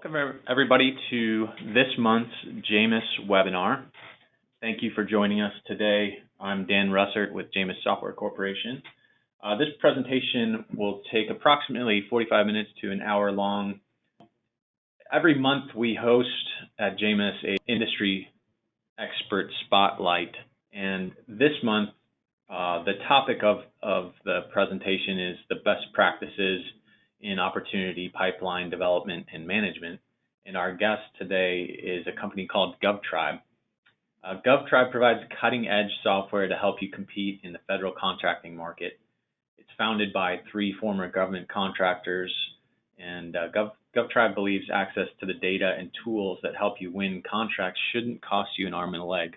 Welcome everybody to this month's JAMIS webinar. Thank you for joining us today. I'm Dan Russert with JAMIS Software Corporation. This presentation will take approximately 45 minutes to an hour long. Every month we host at JAMIS a industry expert spotlight, and this month the topic of the presentation is the best practices in opportunity pipeline development and management. And our guest today is a company called GovTribe. GovTribe provides cutting-edge software to help you compete in the federal contracting market. It's founded by 3 former government contractors, and GovTribe believes access to the data and tools that help you win contracts shouldn't cost you an arm and a leg.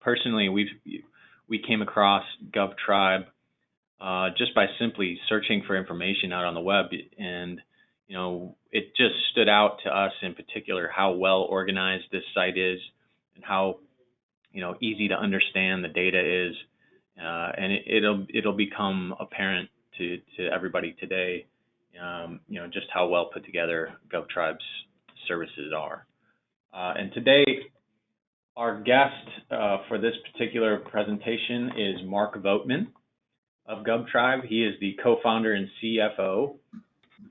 Personally, we came across GovTribe just by simply searching for information out on the web, and it just stood out to us in particular how well organized this site is and how easy to understand the data is, and it'll become apparent to everybody today just how well put together GovTribe's services are. And today our guest for this particular presentation is Mark Voetman of GovTribe. He is the co-founder and CFO.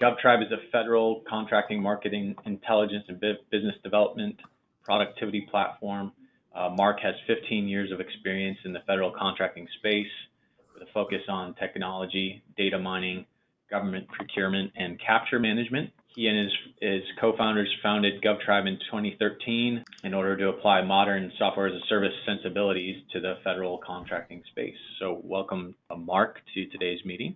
GovTribe is a federal contracting, marketing, intelligence, and business development productivity platform. Mark has 15 years of experience in the federal contracting space with a focus on technology, data mining, government procurement, and capture management. He and his co-founders founded GovTribe in 2013 in order to apply modern software as a service sensibilities to the federal contracting space. So welcome, Mark, to today's meeting.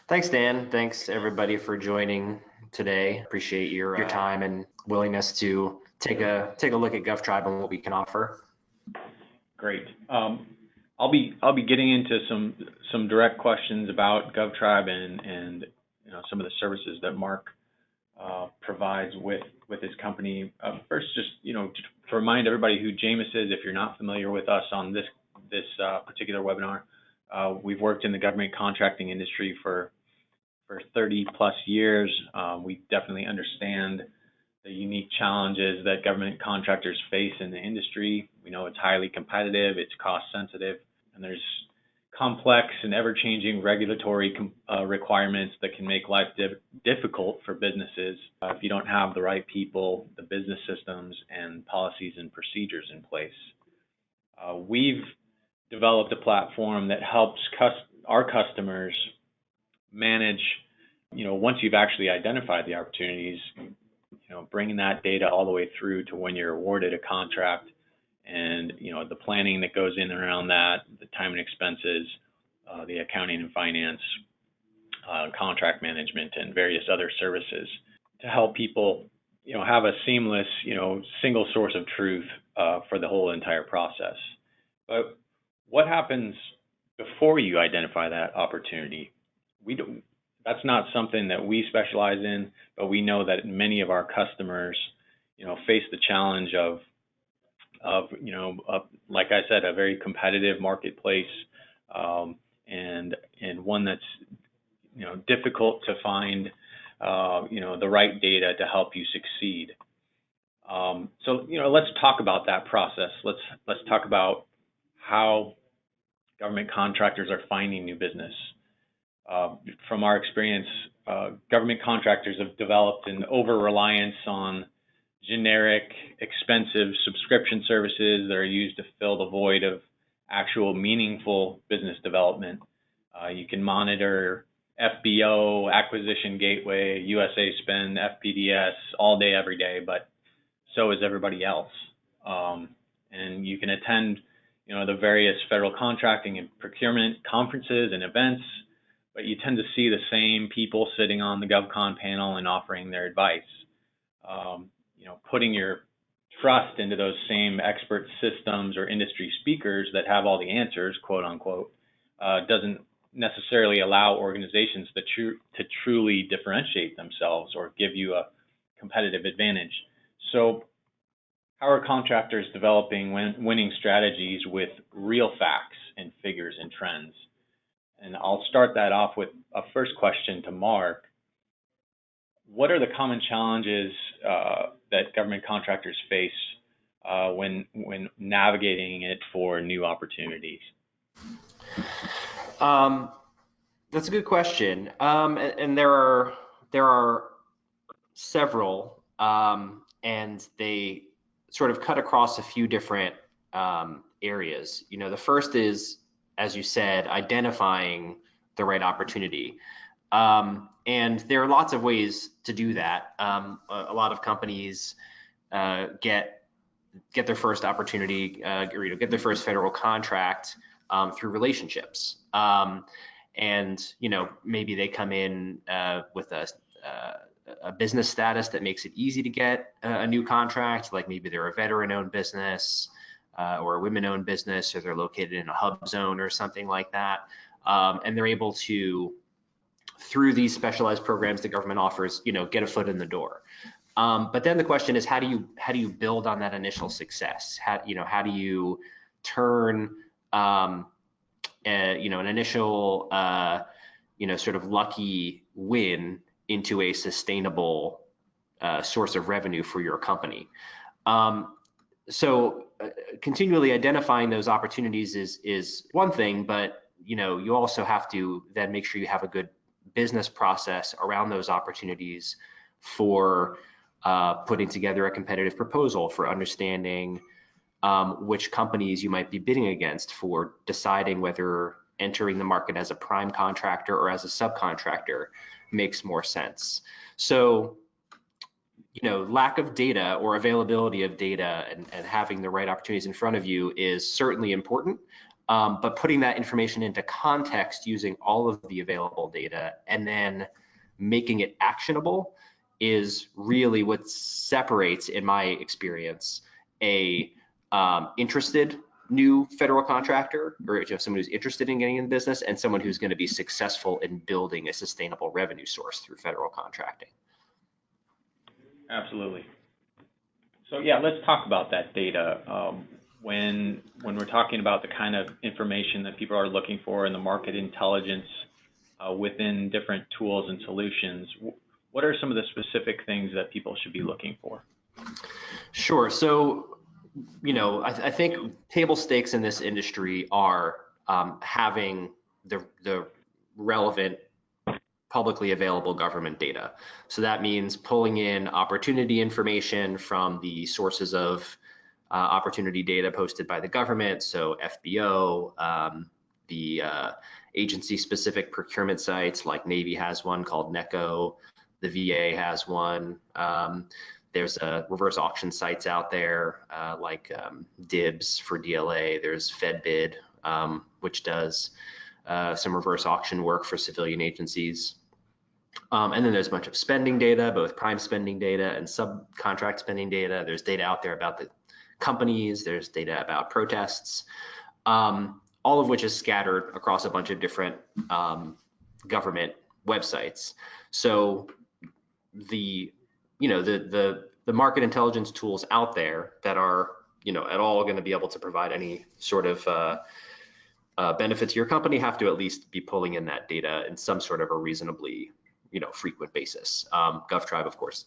Thanks, Dan. Thanks, everybody, for joining today. Appreciate your time and willingness to take a look at GovTribe and what we can offer. Great. I'll be getting into some direct questions about GovTribe and some of the services that Mark provides with his company. First, just to remind everybody who JAMIS is, if you're not familiar with us on this particular webinar, we've worked in the government contracting industry for 30 plus years. We definitely understand the unique challenges that government contractors face in the industry. We know it's highly competitive, it's cost sensitive, and there's complex and ever-changing regulatory requirements that can make life difficult for businesses if you don't have the right people, the business systems, and policies and procedures in place. We've developed a platform that helps our customers manage, once you've actually identified the opportunities, bringing that data all the way through to when you're awarded a contract, and the planning that goes in and around that, the time and expenses, the accounting and finance, contract management, and various other services to help people have a seamless single source of truth for the whole entire process. But what happens before you identify that opportunity? That's not something that we specialize in, but we know that many of our customers face the challenge of like I said, a very competitive marketplace, and one that's difficult to find the right data to help you succeed. So let's talk about that process. Let's talk about how government contractors are finding new business. From our experience, government contractors have developed an over-reliance on generic, expensive subscription services that are used to fill the void of actual meaningful business development. You can monitor FBO, Acquisition Gateway, USA Spend, FPDS all day, every day, but so is everybody else. And you can attend, the various federal contracting and procurement conferences and events, but you tend to see the same people sitting on the GovCon panel and offering their advice. Putting your trust into those same expert systems or industry speakers that have all the answers, quote unquote, doesn't necessarily allow organizations to truly differentiate themselves or give you a competitive advantage. So how are contractors developing winning strategies with real facts and figures and trends? And I'll start that off with a first question to Mark. what are the common challenges that government contractors face when navigating it for new opportunities? That's a good question. And there are several, and they sort of cut across a few different areas. The first is, as you said, identifying the right opportunity. And there are lots of ways to do that. A lot of companies get their first opportunity, or get their first federal contract through relationships. And maybe they come in with a business status that makes it easy to get a new contract, like maybe they're a veteran-owned business or a women-owned business, or they're located in a hub zone or something like that. And they're able to, through these specialized programs the government offers, get a foot in the door. But then the question is, how do you build on that initial success? How do you turn an initial sort of lucky win into a sustainable source of revenue for your company? So continually identifying those opportunities is one thing, but you also have to then make sure you have a good business process around those opportunities for putting together a competitive proposal, for understanding which companies you might be bidding against, for deciding whether entering the market as a prime contractor or as a subcontractor makes more sense. So, lack of data or availability of data and having the right opportunities in front of you is certainly important. But putting that information into context using all of the available data and then making it actionable is really what separates, in my experience, a interested new federal contractor, or someone who's interested in getting in business, and someone who's going to be successful in building a sustainable revenue source through federal contracting. Absolutely. So yeah, let's talk about that data. When we're talking about the kind of information that people are looking for in the market intelligence within different tools and solutions, what are some of the specific things that people should be looking for? Sure. So, I think table stakes in this industry are having the relevant publicly available government data. So that means pulling in opportunity information from the sources of opportunity data posted by the government. So FBO, the agency-specific procurement sites, like Navy has one called NECO, the VA has one. There's reverse auction sites out there like DIBS for DLA. There's FedBid, which does some reverse auction work for civilian agencies. And then there's a bunch of spending data, both prime spending data and subcontract spending data. There's data out there about the companies. There's data about protests, all of which is scattered across a bunch of different government websites. So the market intelligence tools out there that are at all going to be able to provide any sort of benefit to your company have to at least be pulling in that data in some sort of a reasonably frequent basis. GovTribe, of course,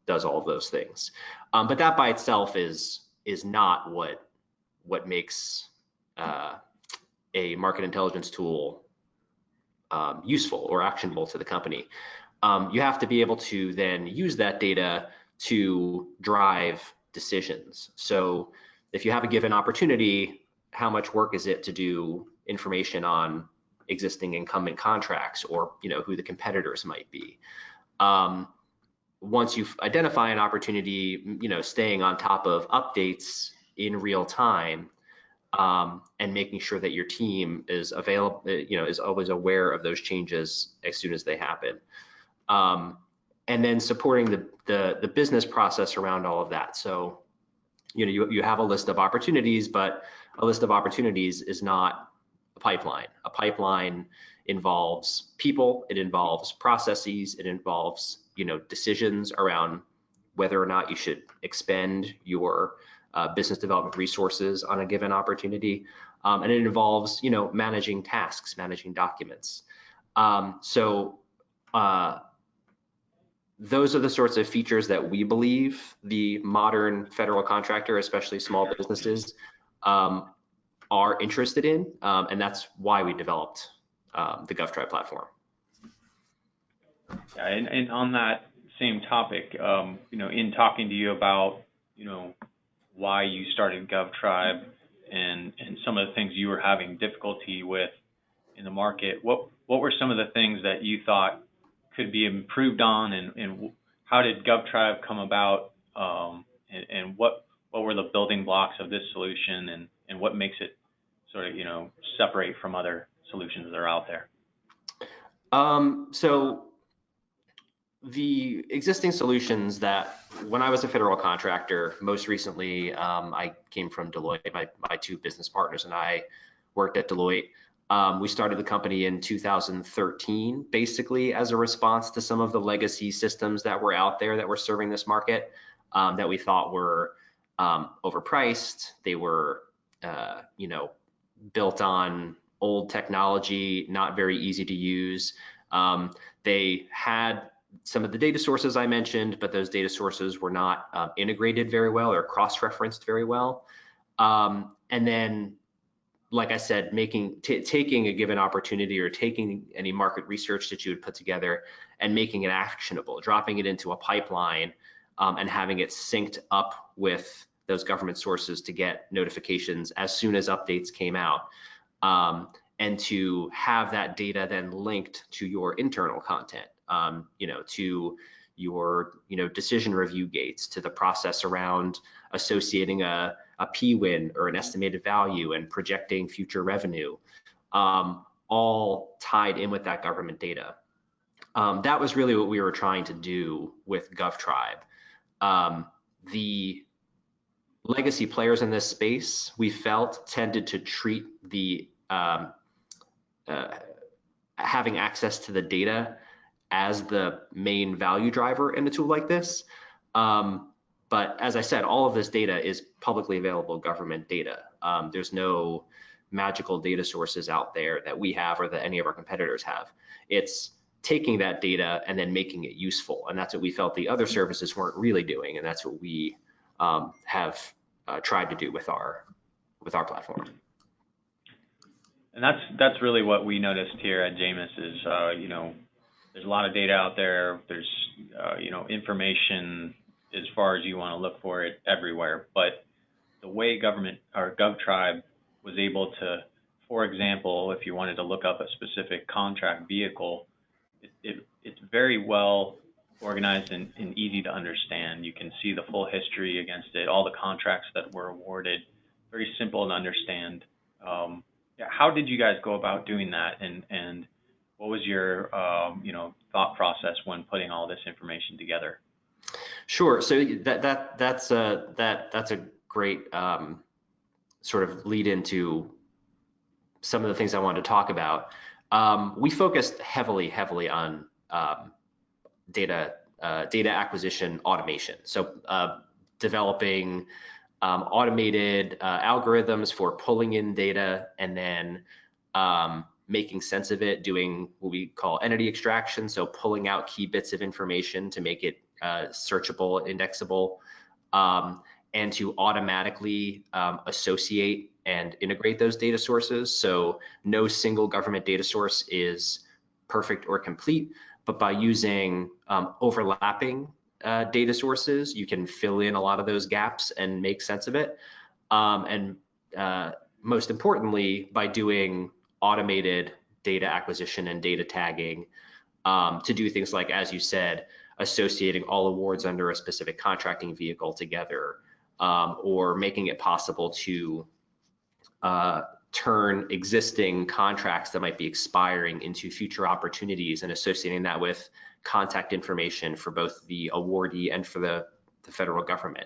does all of those things, but that by itself is not what makes a market intelligence tool useful or actionable to the company. You have to be able to then use that data to drive decisions. So if you have a given opportunity, how much work is it to do information on existing incumbent contracts, or who the competitors might be? Once you identify an opportunity, staying on top of updates in real time, and making sure that your team is available, is always aware of those changes as soon as they happen. And then supporting the business process around all of that. So, you have a list of opportunities, but a list of opportunities is not a pipeline. A pipeline involves people, it involves processes, it involves, decisions around whether or not you should expend your business development resources on a given opportunity. And it involves, managing tasks, managing documents. So those are the sorts of features that we believe the modern federal contractor, especially small businesses, are interested in, and that's why we developed the GovTribe platform. Yeah, and on that same topic, in talking to you about, why you started GovTribe and some of the things you were having difficulty with in the market, what were some of the things that you thought could be improved on, and how did GovTribe come about, and what were the building blocks of this solution, and what makes it sort of, separate from other solutions that are out there? So the existing solutions that, when I was a federal contractor, most recently, I came from Deloitte. My two business partners and I worked at Deloitte. We started the company in 2013, basically as a response to some of the legacy systems that were out there that were serving this market, that we thought were overpriced. They were, built on old technology, not very easy to use. They had some of the data sources I mentioned, but those data sources were not integrated very well or cross-referenced very well. And then, like I said, taking a given opportunity or taking any market research that you would put together and making it actionable, dropping it into a pipeline, and having it synced up with those government sources to get notifications as soon as updates came out, and to have that data then linked to your internal content, to your decision review gates, to the process around associating a P-win or an estimated value and projecting future revenue, all tied in with that government data. That was really what we were trying to do with GovTribe. The legacy players in this space, we felt, tended to treat the having access to the data as the main value driver in a tool like this. But as I said, all of this data is publicly available government data. There's no magical data sources out there that we have or that any of our competitors have. It's taking that data and then making it useful. And that's what we felt the other services weren't really doing. And that's what we have tried to do with our platform. And that's really what we noticed here at Jamis is, there's a lot of data out there. There's, information as far as you want to look for it everywhere. But the way government or GovTribe was able to, for example, if you wanted to look up a specific contract vehicle, it's very well organized and easy to understand. You can see the full history against it, all the contracts that were awarded, very simple to understand. How did you guys go about doing that, and what was your thought process when putting all this information together? Sure. So that's a great sort of lead into some of the things I wanted to talk about. We focused heavily on data acquisition automation. So developing automated algorithms for pulling in data and then making sense of it, doing what we call entity extraction, so pulling out key bits of information to make it searchable, indexable, and to automatically associate and integrate those data sources. So no single government data source is perfect or complete, but by using overlapping data sources, you can fill in a lot of those gaps and make sense of it. And most importantly, by doing automated data acquisition and data tagging to do things like, as you said, associating all awards under a specific contracting vehicle together, or making it possible to turn existing contracts that might be expiring into future opportunities and associating that with contact information for both the awardee and for the federal government.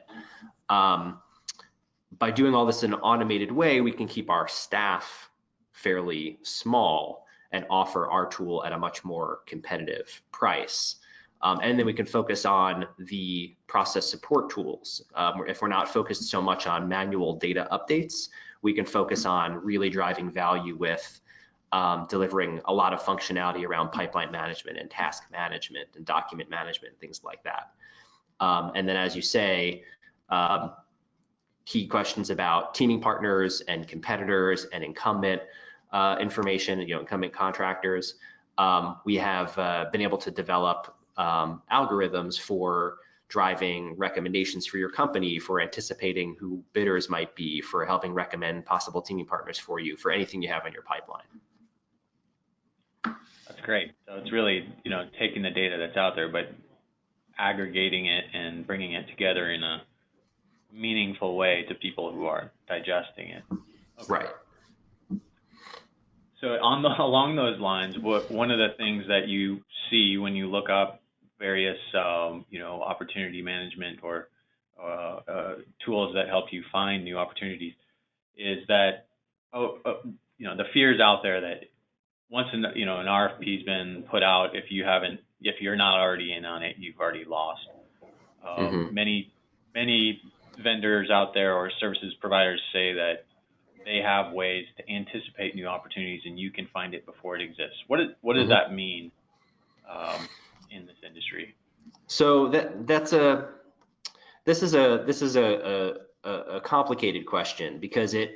By doing all this in an automated way, we can keep our staff fairly small and offer our tool at a much more competitive price. And then we can focus on the process support tools. If we're not focused so much on manual data updates, we can focus on really driving value with delivering a lot of functionality around pipeline management and task management and document management, things like that. And then, as you say, key questions about teaming partners and competitors and incumbent information, incumbent contractors. We have been able to develop algorithms for driving recommendations for your company, for anticipating who bidders might be, for helping recommend possible teaming partners for you, for anything you have in your pipeline. That's great. So it's really, taking the data that's out there, but aggregating it and bringing it together in a meaningful way to people who are digesting it. Okay. Right. So along those lines, one of the things that you see when you look up various, opportunity management or tools that help you find new opportunities is that, the fears out there that once an RFP's been put out, if you're not already in on it, you've already lost. Many vendors out there or services providers say that they have ways to anticipate new opportunities, and you can find it before it exists. What does that mean in this industry? So this is a complicated question, because it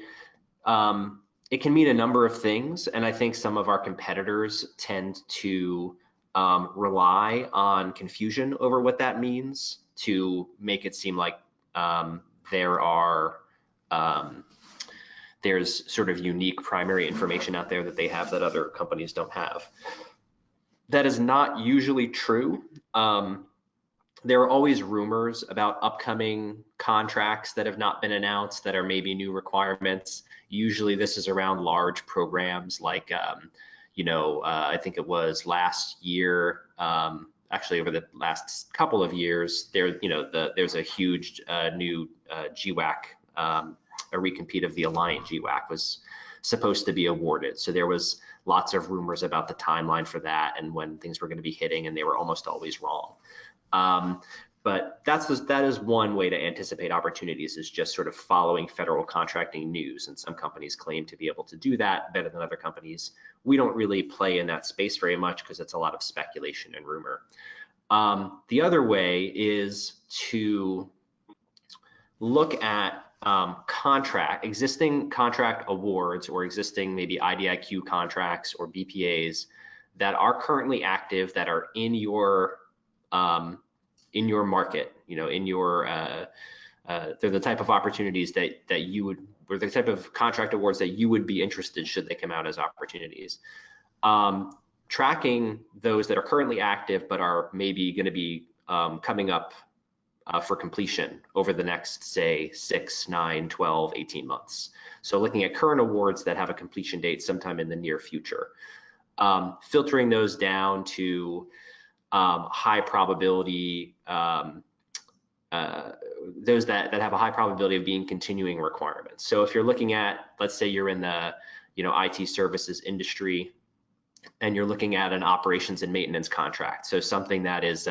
can mean a number of things, and I think some of our competitors tend to rely on confusion over what that means to make it seem like there's sort of unique primary information out there that they have that other companies don't have. That is not usually true. There are always rumors about upcoming contracts that have not been announced that are maybe new requirements. Usually this is around large programs like, I think it was last year, actually over the last couple of years, there's a huge new GWAC, a recompete of the Alliant GWAC was supposed to be awarded. So there was lots of rumors about the timeline for that and when things were going to be hitting, and they were almost always wrong. But that is one way to anticipate opportunities, is just sort of following federal contracting news. And some companies claim to be able to do that better than other companies. We don't really play in that space very much because it's a lot of speculation and rumor. The other way is to look at existing contract awards, or existing maybe IDIQ contracts or BPAs that are currently active, that are in your market, they're the type of opportunities that you would, or the type of contract awards that you would be interested should they come out as opportunities. Tracking those that are currently active but are maybe going to be coming up for completion over the next, say, 6, 9, 12, 18 months. So looking at current awards that have a completion date sometime in the near future. Filtering those down to high probability, those that have a high probability of being continuing requirements. So if you're looking at, let's say you're in the IT services industry, and you're looking at an operations and maintenance contract, so something that is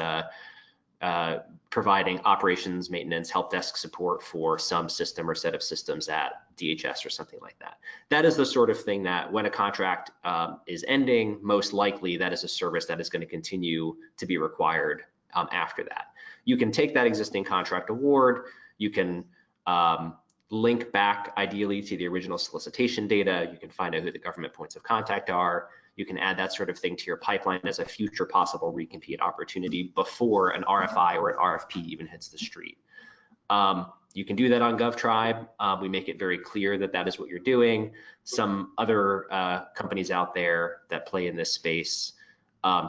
providing operations, maintenance, help desk support for some system or set of systems at DHS or something like that. That is the sort of thing that when a contract is ending, most likely that is a service that is going to continue to be required after that. You can take that existing contract award, you can link back ideally to the original solicitation data, you can find out who the government points of contact are, you can add that sort of thing to your pipeline as a future possible recompete opportunity before an RFI or an RFP even hits the street. You can do that on GovTribe. We make it very clear that that is what you're doing. Some other companies out there that play in this space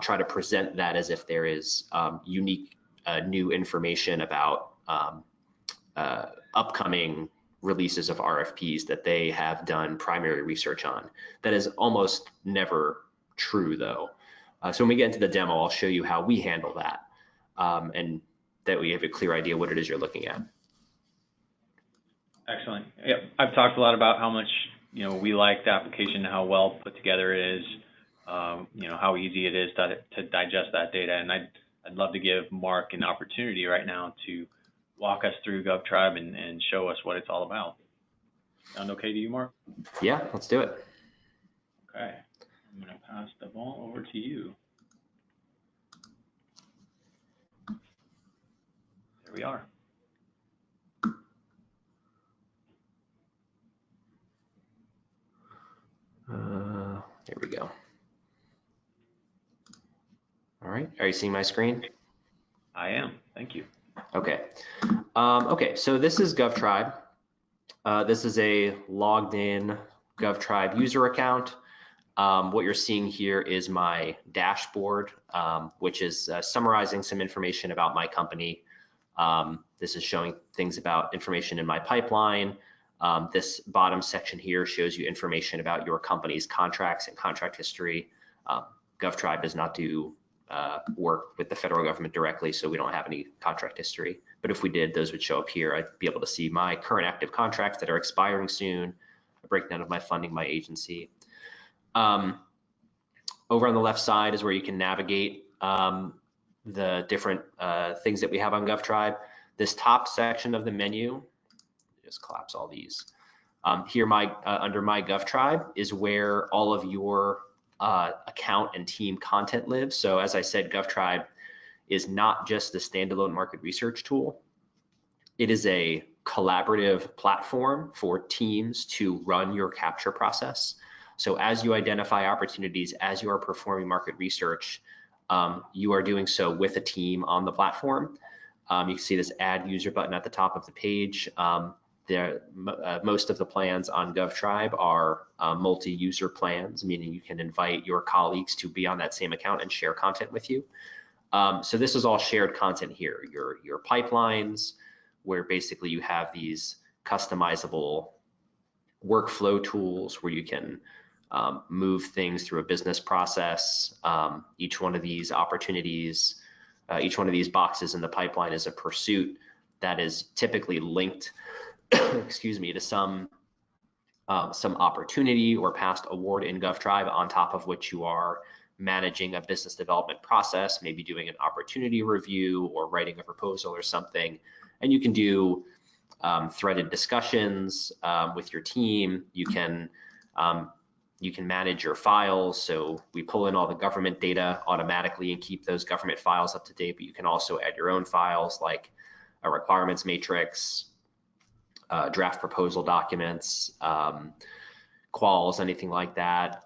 try to present that as if there is unique new information about upcoming releases of RFPs that they have done primary research on. That is almost never true, though. So when we get into the demo, I'll show you how we handle that, and that we have a clear idea what it is you're looking at. Excellent. Yep. I've talked a lot about how much we like the application, how well put together it is, how easy it is to digest that data, and I'd love to give Mark an opportunity right now to walk us through GovTribe and show us what it's all about. Sound okay to you, Mark? Yeah, let's do it. Okay. I'm going to pass the ball over to you. There we are. There we go. All right, are you seeing my screen? I am, thank you. Okay. Okay, so this is GovTribe. This is a logged in GovTribe user account. What you're seeing here is my dashboard, which is summarizing some information about my company. This is showing things about information in my pipeline. This bottom section here shows you information about your company's contracts and contract history. GovTribe does not do work with the federal government directly, so we don't have any contract history. But if we did, those would show up here. I'd be able to see my current active contracts that are expiring soon, a breakdown of my funding, my agency. Over on the left side is where you can navigate the different things that we have on GovTribe. This top section of the menu, just collapse all these. Here, under my GovTribe is where all of your account and team content lives. So as I said, GovTribe is not just the standalone market research tool. It is a collaborative platform for teams to run your capture process. So as you identify opportunities, as you are performing market research, you are doing so with a team on the platform. You can see this add user button at the top of the page. Most of the plans on GovTribe are multi-user plans, meaning you can invite your colleagues to be on that same account and share content with you. So this is all shared content here, your pipelines, where basically you have these customizable workflow tools where you can move things through a business process. Each one of these opportunities, each one of these boxes in the pipeline is a pursuit that is typically linked excuse me, to some opportunity or past award in GovTribe, on top of which you are managing a business development process, maybe doing an opportunity review or writing a proposal or something. And you can do threaded discussions with your team. You can manage your files. So we pull in all the government data automatically and keep those government files up to date, but you can also add your own files like a requirements matrix, draft proposal documents, quals, anything like that.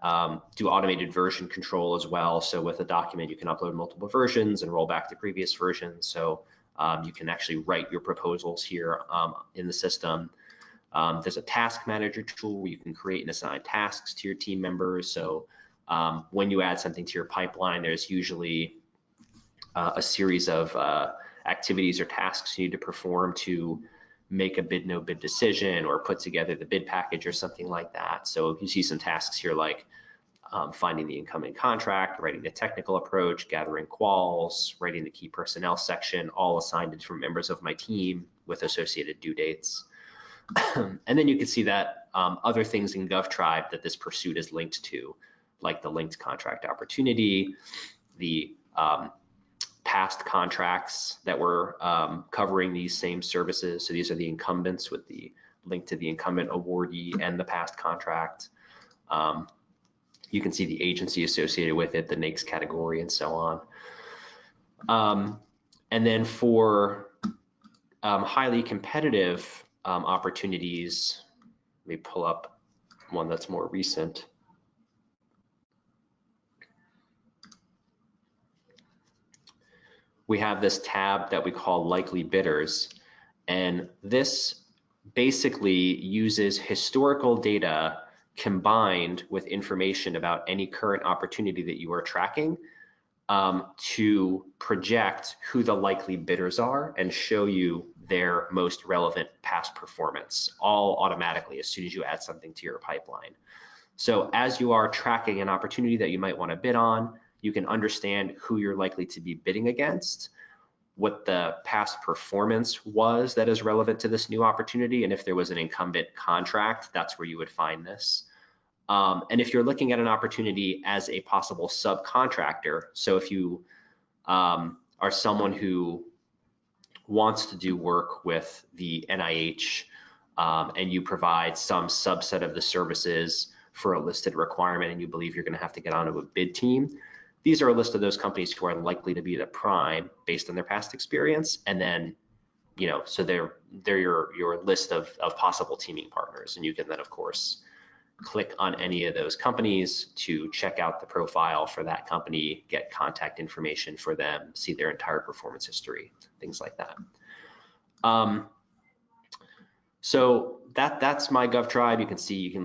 Do automated version control as well. So with a document, you can upload multiple versions and roll back to previous versions. So you can actually write your proposals here in the system. There's a task manager tool where you can create and assign tasks to your team members. So when you add something to your pipeline, there's usually a series of activities or tasks you need to perform to make a bid no bid decision or put together the bid package or something like that. So you see some tasks here like finding the incoming contract, writing the technical approach, gathering quals, writing the key personnel section, all assigned to different members of my team with associated due dates. And then you can see that other things in GovTribe that this pursuit is linked to, like the linked contract opportunity, the past contracts that were covering these same services. So these are the incumbents with the link to the incumbent awardee and the past contract. You can see the agency associated with it, the NAICS category, and so on. And then for highly competitive opportunities, let me pull up one that's more recent. We have this tab that we call likely bidders, and this basically uses historical data combined with information about any current opportunity that you are tracking to project who the likely bidders are and show you their most relevant past performance, all automatically as soon as you add something to your pipeline. So as you are tracking an opportunity that you might want to bid on, you can understand who you're likely to be bidding against, what the past performance was that is relevant to this new opportunity, and if there was an incumbent contract, that's where you would find this. And if you're looking at an opportunity as a possible subcontractor, so if you are someone who wants to do work with the NIH and you provide some subset of the services for a listed requirement and you believe you're going to have to get onto a bid team, these are a list of those companies who are likely to be the prime based on their past experience. And then, so they're your list of possible teaming partners. And you can then, of course, click on any of those companies to check out the profile for that company, get contact information for them, see their entire performance history, things like that. So that's my GovTribe. You can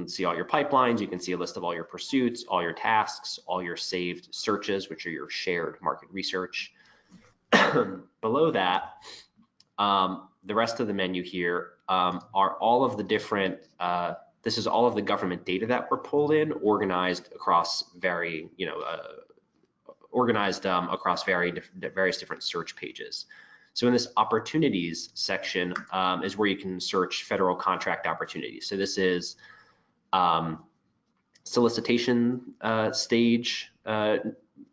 see all your pipelines. You can see a list of all your pursuits, all your tasks, all your saved searches, which are your shared market research. Below that, the rest of the menu here are all of the different. This is all of the government data that were pulled in, organized across various different search pages. So in this opportunities section is where you can search federal contract opportunities. So this is solicitation stage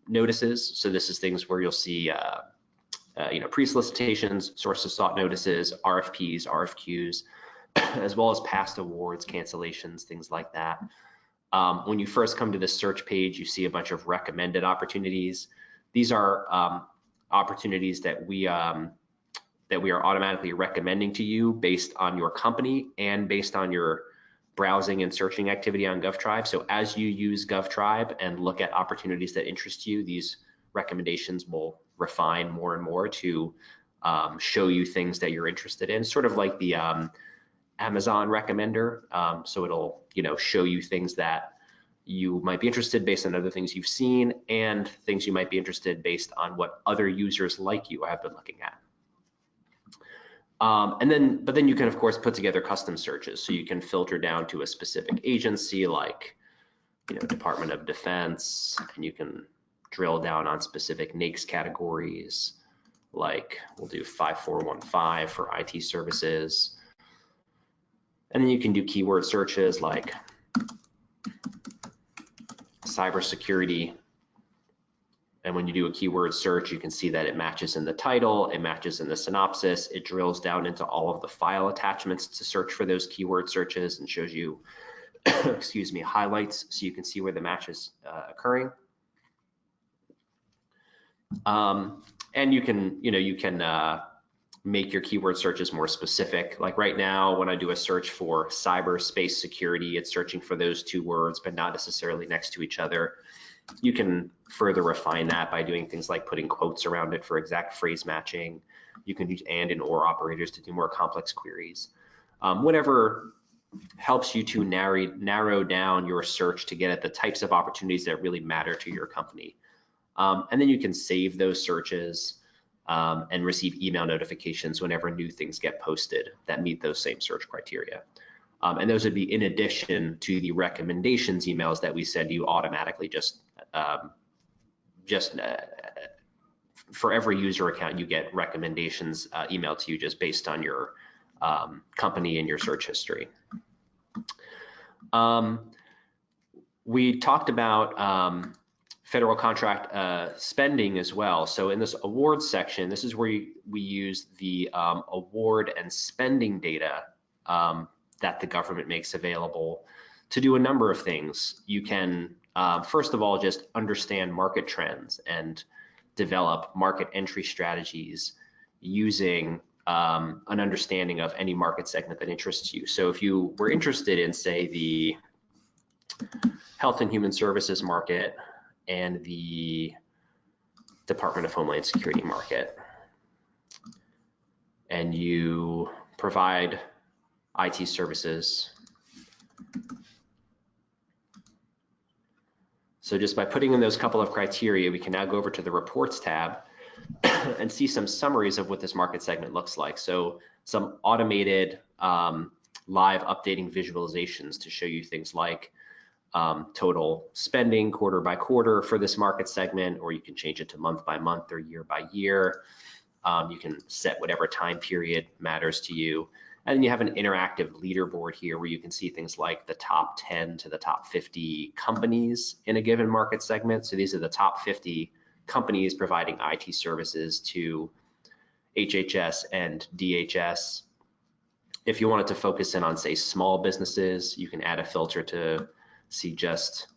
notices. So this is things where you'll see pre-solicitations, sources sought notices, RFPs, RFQs, as well as past awards, cancellations, things like that. When you first come to this search page, you see a bunch of recommended opportunities. These are opportunities that we are automatically recommending to you based on your company and based on your browsing and searching activity on GovTribe. So as you use GovTribe and look at opportunities that interest you, these recommendations will refine more and more to show you things that you're interested in, sort of like the Amazon recommender. So it'll show you things that you might be interested based on other things you've seen and things you might be interested based on what other users like you have been looking at. But then you can of course put together custom searches, so you can filter down to a specific agency like Department of Defense, and you can drill down on specific NAICS categories, like we'll do 5415 for IT services. And then you can do keyword searches like cybersecurity. And when you do a keyword search, you can see that it matches in the title, it matches in the synopsis, it drills down into all of the file attachments to search for those keyword searches and shows you, excuse me, highlights so you can see where the match is occurring. And you can make your keyword searches more specific. Like right now, when I do a search for cyberspace security, it's searching for those two words, but not necessarily next to each other. You can further refine that by doing things like putting quotes around it for exact phrase matching. You can use and or operators to do more complex queries. Whatever helps you to narrow down your search to get at the types of opportunities that really matter to your company. And then you can save those searches and receive email notifications whenever new things get posted that meet those same search criteria. And those would be in addition to the recommendations emails that we send you automatically. For every user account, you get recommendations emailed to you just based on your company and your search history. We talked about federal contract spending as well. So in this awards section, this is where we use the award and spending data that the government makes available to do a number of things. You can, first of all, just understand market trends and develop market entry strategies using an understanding of any market segment that interests you. So if you were interested in, say, the Health and Human Services market and the Department of Homeland Security market, and you provide IT services. So just by putting in those couple of criteria, we can now go over to the reports tab and see some summaries of what this market segment looks like. So some automated live updating visualizations to show you things like total spending quarter by quarter for this market segment, or you can change it to month by month or year by year. You can set whatever time period matters to you. And then you have an interactive leaderboard here where you can see things like the top 10 to the top 50 companies in a given market segment. So these are the top 50 companies providing IT services to HHS and DHS. If you wanted to focus in on, say, small businesses, you can add a filter to see just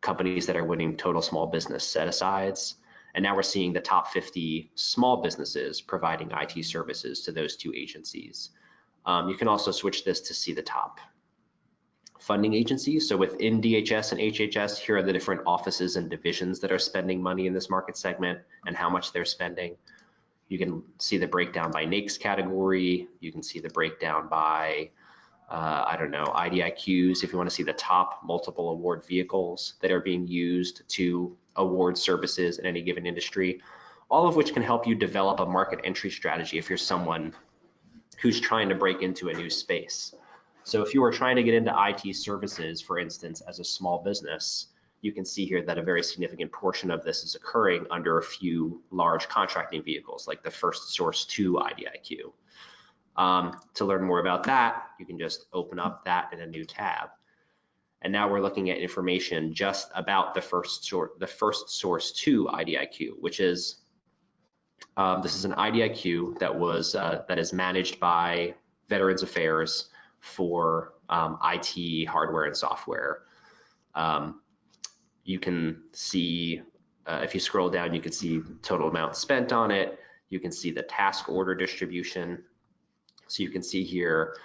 companies that are winning total small business set-asides. And now we're seeing the top 50 small businesses providing IT services to those two agencies. You can also switch this to see the top funding agencies. So within DHS and HHS, here are the different offices and divisions that are spending money in this market segment and how much they're spending. You can see the breakdown by NAICS category. You can see the breakdown by, I don't know, IDIQs, if you want to see the top multiple award vehicles that are being used to award services in any given industry, all of which can help you develop a market entry strategy if you're someone who's trying to break into a new space. So if you are trying to get into IT services, for instance, as a small business, you can see here that a very significant portion of this is occurring under a few large contracting vehicles, like the First Source 2 IDIQ. To learn more about that, you can just open up that in a new tab. And now we're looking at information just about the First Source 2 IDIQ, which is, this is an IDIQ that is managed by Veterans Affairs for IT hardware and software. You can see, if you scroll down, you can see total amount spent on it. You can see the task order distribution. So you can see here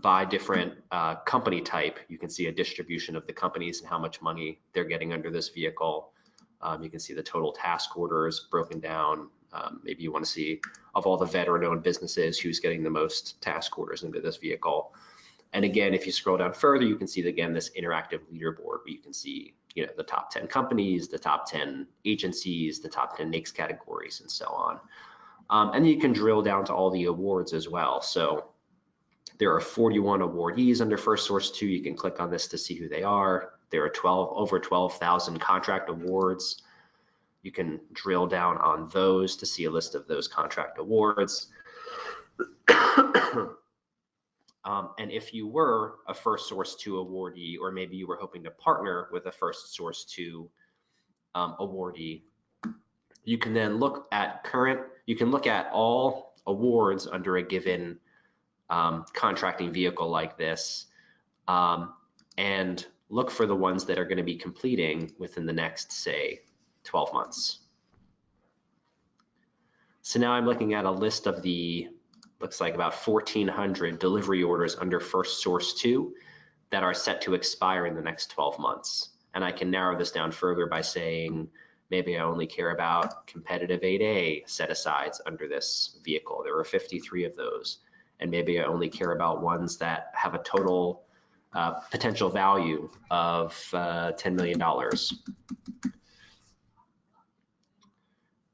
by different company type, you can see a distribution of the companies and how much money they're getting under this vehicle. You can see the total task orders broken down. Maybe you want to see of all the veteran-owned businesses who's getting the most task orders into this vehicle. And again, if you scroll down further, you can see again this interactive leaderboard where you can see, you know, the top 10 companies, the top 10 agencies, the top 10 NAICS categories, and so on. And then you can drill down to all the awards as well. So there are 41 awardees under First Source 2. You can click on this to see who they are. There are over 12,000 contract awards. You can drill down on those to see a list of those contract awards. And if you were a First Source 2 awardee, or maybe you were hoping to partner with a First Source 2 awardee, you can then look at all awards under a given contracting vehicle like this, and look for the ones that are going to be completing within the next, say, 12 months. So now I'm looking at a list of the, looks like about 1,400 delivery orders under First Source 2 that are set to expire in the next 12 months. And I can narrow this down further by saying, maybe I only care about competitive 8A set-asides under this vehicle. There are 53 of those. And maybe I only care about ones that have a total potential value of $10 million.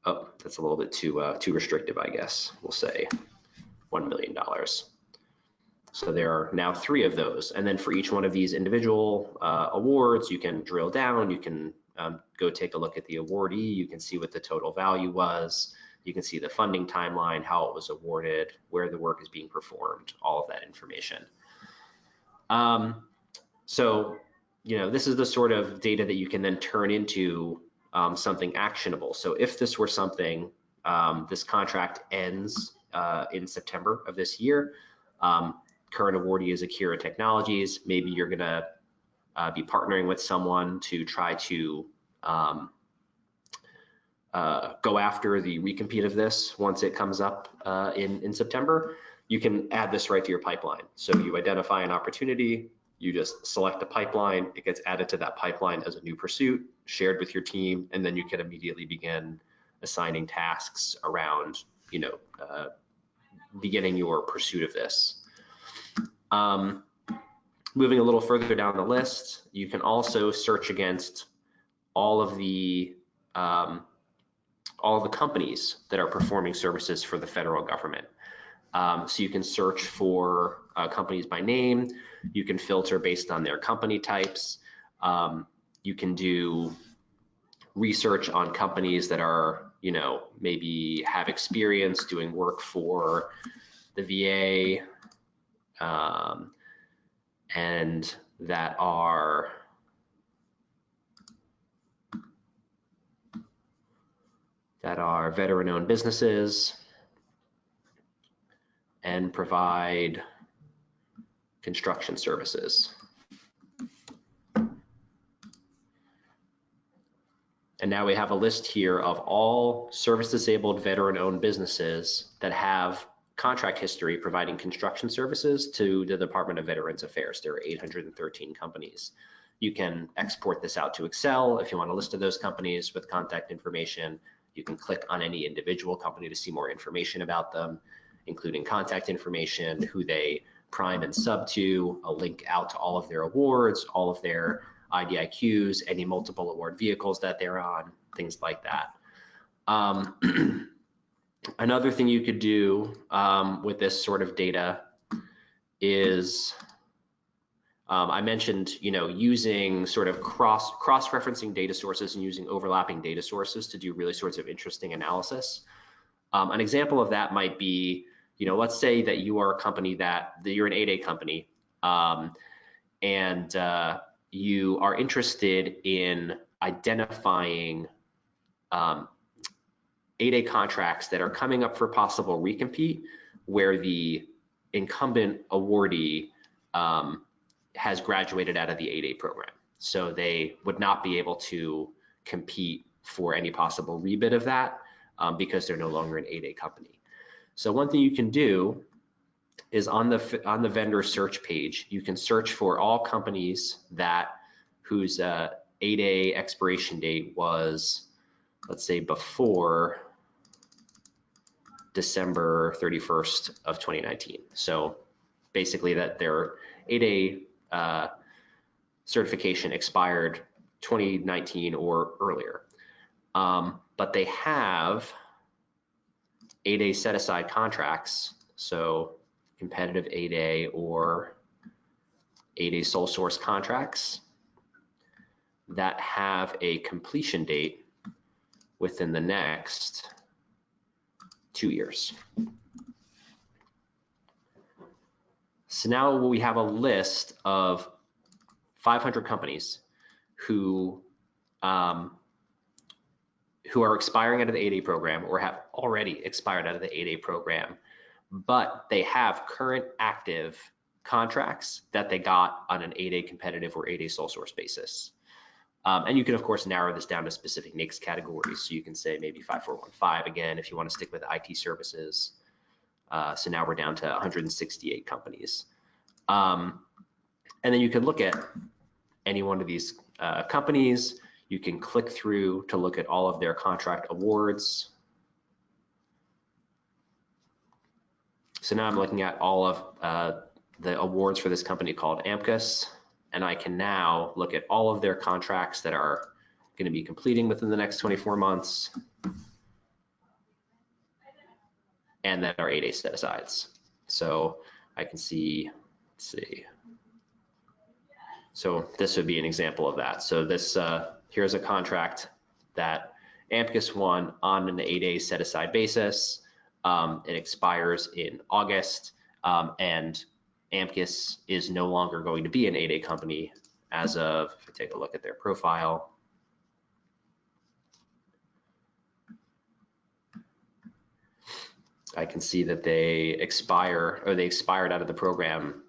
Oh, that's a little bit too restrictive, I guess. We'll say $1 million. So there are now 3 of those. And then for each one of these individual awards, you can drill down, you can go take a look at the awardee, you can see what the total value was, you can see the funding timeline, how it was awarded, where the work is being performed, all of that information. So, you know, this is the sort of data that you can then turn into something actionable. So if this were something, this contract ends in September of this year, current awardee is Akira Technologies, maybe you're gonna be partnering with someone to try to go after the recompete of this once it comes up in September. You can add this right to your pipeline. So you identify an opportunity, you just select a pipeline, it gets added to that pipeline as a new pursuit, shared with your team, and then you can immediately begin assigning tasks around, you know, beginning your pursuit of this. Moving a little further down the list, you can also search against all of the companies that are performing services for the federal government. So you can search for companies by name. You can filter based on their company types. You can do research on companies that are, you know, maybe have experience doing work for the VA, and that are veteran-owned businesses and provide construction services. And now we have a list here of all service-disabled veteran-owned businesses that have contract history providing construction services to the Department of Veterans Affairs. There are 813 companies. You can export this out to Excel if you want a list of those companies with contact information. You can click on any individual company to see more information about them, including contact information, who they prime and sub to, a link out to all of their awards, all of their IDIQs, any multiple award vehicles that they're on, things like that. Another thing you could do with this sort of data is, I mentioned, using sort of cross-referencing data sources and using overlapping data sources to do really sorts of interesting analysis. An example of that might be, let's say that you are a company you're an 8A company, and you are interested in identifying 8A contracts that are coming up for possible recompete, where the incumbent awardee has graduated out of the 8A program. So they would not be able to compete for any possible rebid of that because they're no longer an 8A company. So one thing you can do is on the vendor search page, you can search for all companies whose 8A expiration date was, let's say, before December 31st of 2019. So basically that their 8A certification expired 2019 or earlier. But they have 8A set-aside contracts, so competitive 8A or 8A sole source contracts that have a completion date within the next 2 years. So now we have a list of 500 companies who are expiring out of the 8A program or have already expired out of the 8A program, but they have current active contracts that they got on an 8A competitive or 8A sole source basis. And you can, of course, narrow this down to specific NAICS categories. So you can say maybe 5415 again, if you want to stick with IT services. So now we're down to 168 companies. And then you can look at any one of these companies. You can click through to look at all of their contract awards. So now I'm looking at all of the awards for this company called AMCUS, and I can now look at all of their contracts that are going to be completing within the next 24 months and that are 8A set-asides. So I can see, let's see. So this would be an example of that. So this here's a contract that AMCUS won on an 8A set-aside basis. It expires in August, and AMCUS is no longer going to be an 8A company as of, if I take a look at their profile. I can see that they expired out of the program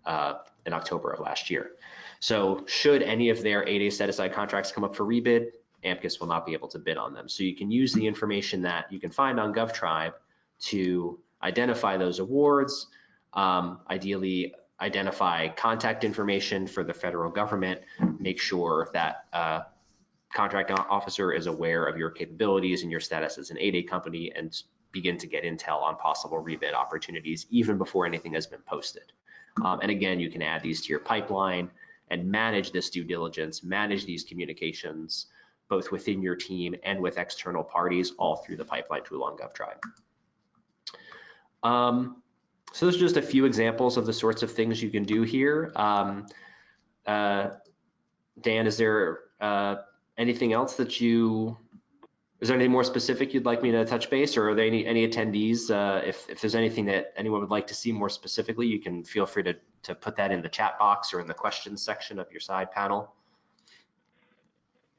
in October of last year. So should any of their 8A set-aside contracts come up for rebid, AMCUS will not be able to bid on them. So you can use the information that you can find on GovTribe to identify those awards, ideally identify contact information for the federal government, make sure that contract officer is aware of your capabilities and your status as an 8A company, and begin to get intel on possible rebid opportunities even before anything has been posted. And again, you can add these to your pipeline and manage this due diligence, manage these communications, both within your team and with external parties, all through the pipeline tool on GovTribe. So those are just a few examples of the sorts of things you can do here. Dan, is there anything else is there anything more specific you'd like me to touch base, or are there any attendees? If there's anything that anyone would like to see more specifically, you can feel free to put that in the chat box or in the questions section of your side panel.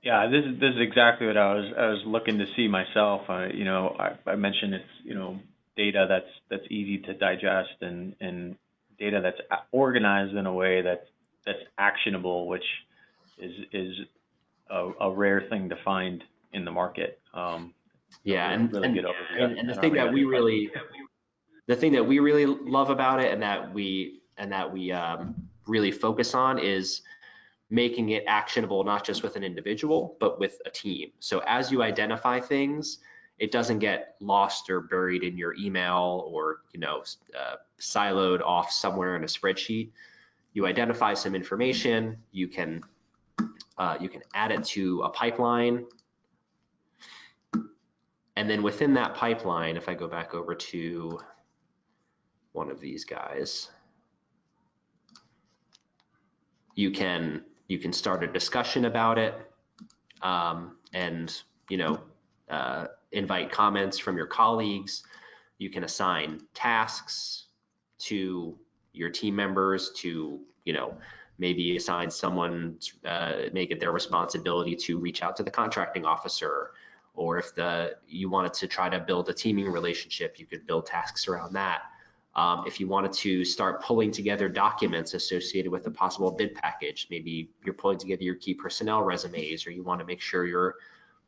Yeah, this is exactly what I was looking to see myself. I mentioned it's data that's easy to digest and data that's organized in a way that's actionable, which is a rare thing to find in the market. Yeah, really good overview. and the thing that we really love about it, and that we really focus on, is making it actionable, not just with an individual, but with a team. So as you identify things, it doesn't get lost or buried in your email, or siloed off somewhere in a spreadsheet. You identify some information, you can add it to a pipeline, and then within that pipeline, if I go back over to one of these guys, you can start a discussion about it, and invite comments from your colleagues. You can assign tasks to your team members to maybe assign someone, make it their responsibility to reach out to the contracting officer, or if you wanted to try to build a teaming relationship, you could build tasks around that. If you wanted to start pulling together documents associated with a possible bid package, maybe you're pulling together your key personnel resumes, or you want to make sure you're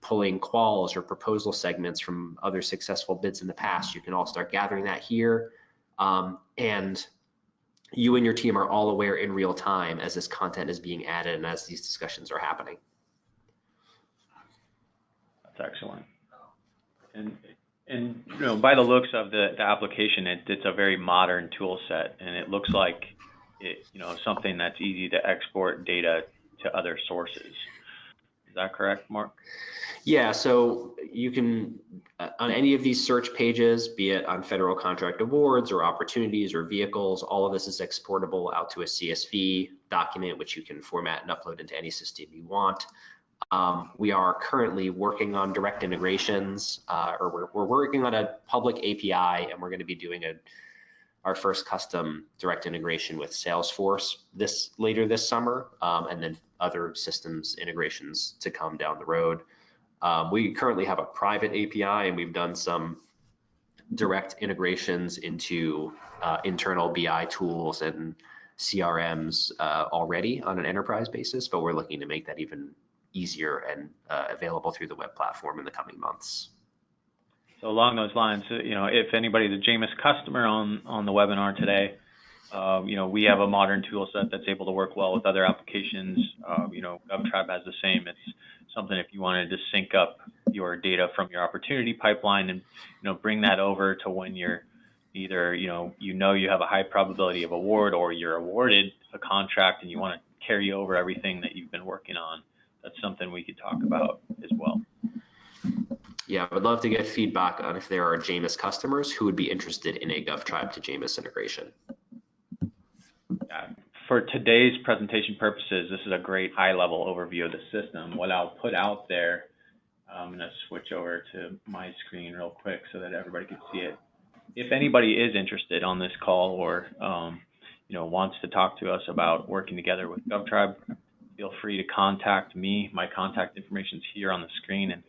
pulling quals or proposal segments from other successful bids in the past, you can all start gathering that here. And you and your team are all aware in real time as this content is being added and as these discussions are happening. That's excellent. And by the looks of the application, it's a very modern tool set, and it looks like something that's easy to export data to other sources. Is that correct, Mark? Yeah, so you can, on any of these search pages, be it on federal contract awards or opportunities or vehicles, all of this is exportable out to a CSV document, which you can format and upload into any system you want. We are currently working on direct integrations, or we're working on a public API, and we're going to be doing our first custom direct integration with Salesforce later this summer, and then other systems integrations to come down the road. We currently have a private API, and we've done some direct integrations into internal BI tools and CRMs already on an enterprise basis, but we're looking to make that even easier and available through the web platform in the coming months. So along those lines, if anybody's a Janus customer on the webinar today, we have a modern tool set that's able to work well with other applications. GovTribe has the same. It's something if you wanted to sync up your data from your opportunity pipeline and bring that over to when you're either you have a high probability of award, or you're awarded a contract and you want to carry over everything that you've been working on. That's something we could talk about as well. Yeah, I would love to get feedback on if there are Janus customers who would be interested in a GovTribe to Janus integration. For today's presentation purposes, this is a great high-level overview of the system. What I'll put out there, I'm going to switch over to my screen real quick so that everybody can see it. If anybody is interested on this call, or wants to talk to us about working together with GovTribe, feel free to contact me. My contact information is here on the screen, and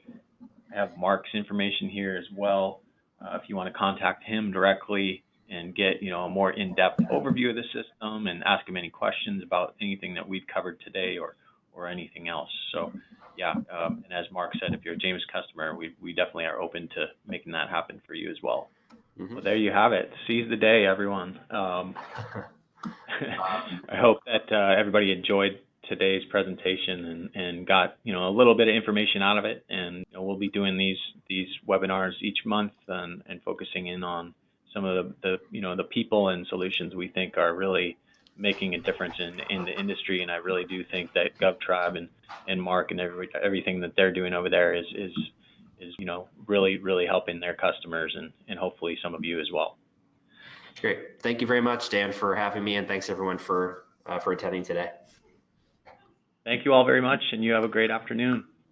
I have Mark's information here as well. If you want to contact him directly and get a more in-depth overview of the system and ask him any questions about anything that we've covered today or anything else. So yeah, and as Mark said, if you're a Janus customer, we definitely are open to making that happen for you as well. Mm-hmm. Well, there you have it. Seize the day, everyone. I hope that everybody enjoyed today's presentation and got a little bit of information out of it. And we'll be doing these webinars each month and focusing in on some of the people and solutions we think are really making a difference in the industry. And I really do think that GovTribe and Mark and everything that they're doing over there is really helping their customers and hopefully some of you as well. Great. Thank you very much, Dan, for having me, and thanks everyone for attending today. Thank you all very much, and you have a great afternoon.